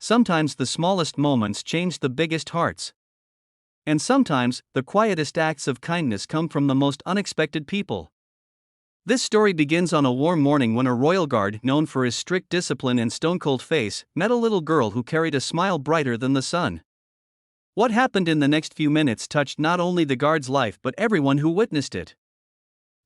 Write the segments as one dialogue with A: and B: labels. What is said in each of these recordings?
A: sometimes the smallest moments change the biggest hearts. And sometimes, the quietest acts of kindness come from the most unexpected people. This story begins on a warm morning when a royal guard, known for his strict discipline and stone-cold face, met a little girl who carried a smile brighter than the sun. What happened in the next few minutes touched not only the guard's life but everyone who witnessed it.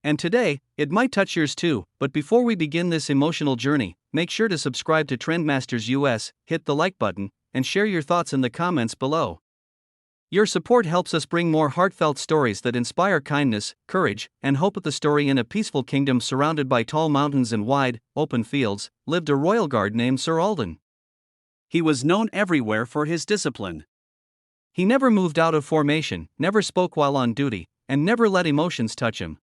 A: And today, it might touch yours too, but before we begin this emotional journey, make sure to subscribe to Trendmasters US, hit the like button, and share your thoughts in the comments below. Your support helps us bring more heartfelt stories that inspire kindness, courage, and hope. At the story in a peaceful kingdom surrounded by tall mountains and wide, open fields, lived a royal guard named Sir Alden. He was known everywhere for his discipline. He never moved out of formation, never spoke while on duty, and never let emotions touch him.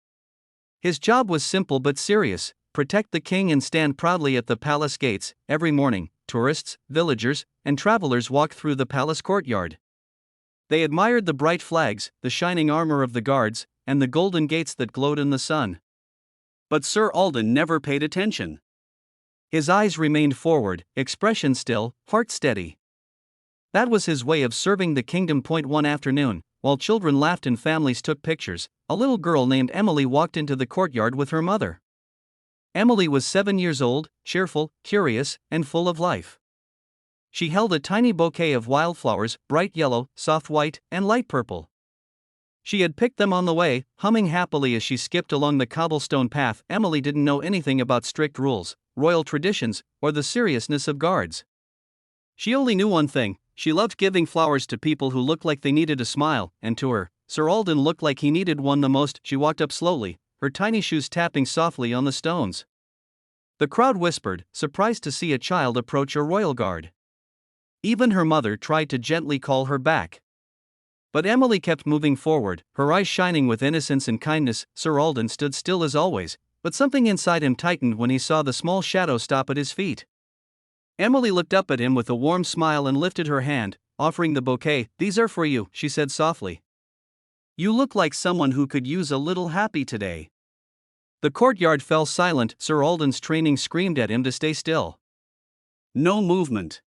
A: His job was simple but serious: protect the king and stand proudly at the palace gates. Every morning, tourists, villagers, and travelers walked through the palace courtyard. They admired the bright flags, the shining armor of the guards, and the golden gates that glowed in the sun. But Sir Alden never paid attention. His eyes remained forward, expression still, heart steady. That was his way of serving the kingdom. One afternoon, while children laughed and families took pictures, a little girl named Emily walked into the courtyard with her mother. Emily was 7 years old, cheerful, curious, and full of life. She held a tiny bouquet of wildflowers, bright yellow, soft white, and light purple. She had picked them on the way, humming happily as she skipped along the cobblestone path. Emily didn't know anything about strict rules, royal traditions, or the seriousness of guards. She only knew one thing: she loved giving flowers to people who looked like they needed a smile, and to her, Sir Alden looked like he needed one the most. She walked up slowly, her tiny shoes tapping softly on the stones. The crowd whispered, surprised to see a child approach a royal guard. Even her mother tried to gently call her back. But Emily kept moving forward, her eyes shining with innocence and kindness. Sir Alden stood still as always, but something inside him tightened when he saw the small shadow stop at his feet. Emily looked up at him with a warm smile and lifted her hand, offering the bouquet. "These are for you," she said softly. "You look like someone who could use a little happy today." The courtyard fell silent. Sir Alden's training screamed at him to stay still. No movement.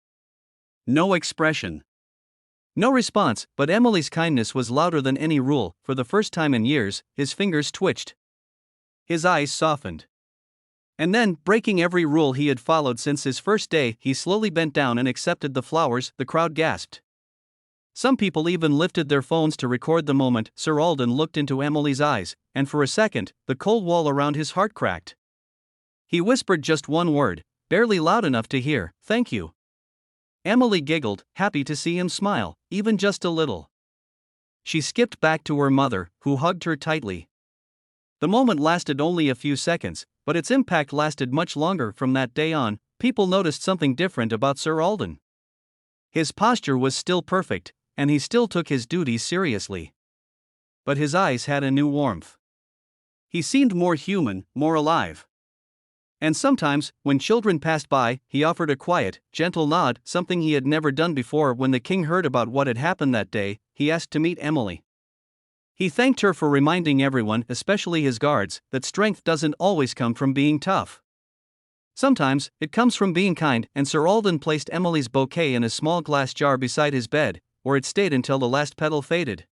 A: No expression. No response, but Emily's kindness was louder than any rule. For the first time in years, his fingers twitched. His eyes softened. And then, breaking every rule he had followed since his first day, he slowly bent down and accepted the flowers. The crowd gasped. Some people even lifted their phones to record the moment. Sir Alden looked into Emily's eyes, and for a second, the cold wall around his heart cracked. He whispered just one word, barely loud enough to hear: "Thank you." Emily giggled, happy to see him smile, even just a little. She skipped back to her mother, who hugged her tightly. The moment lasted only a few seconds, but its impact lasted much longer. From that day on, people noticed something different about Sir Alden. His posture was still perfect, and he still took his duties seriously. But his eyes had a new warmth. He seemed more human, more alive. And sometimes, when children passed by, he offered a quiet, gentle nod, something he had never done before. When the king heard about what had happened that day, he asked to meet Emily. He thanked her for reminding everyone, especially his guards, that strength doesn't always come from being tough. Sometimes, it comes from being kind. And Sir Alden placed Emily's bouquet in a small glass jar beside his bed, where it stayed until the last petal faded.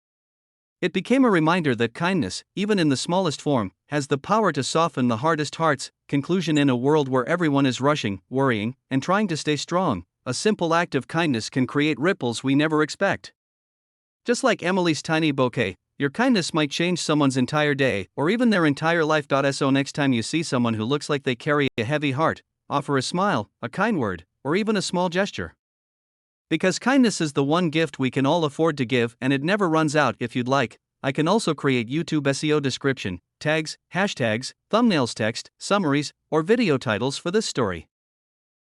A: It became a reminder that kindness, even in the smallest form, has the power to soften the hardest hearts. Conclusion: in a world where everyone is rushing, worrying, and trying to stay strong, a simple act of kindness can create ripples we never expect. Just like Emily's tiny bouquet, your kindness might change someone's entire day, or even their entire life. So next time you see someone who looks like they carry a heavy heart, offer a smile, a kind word, or even a small gesture. Because kindness is the one gift we can all afford to give, and it never runs out. If you'd like, I can also create YouTube SEO description, tags, hashtags, thumbnails, text, summaries, or video titles for this story.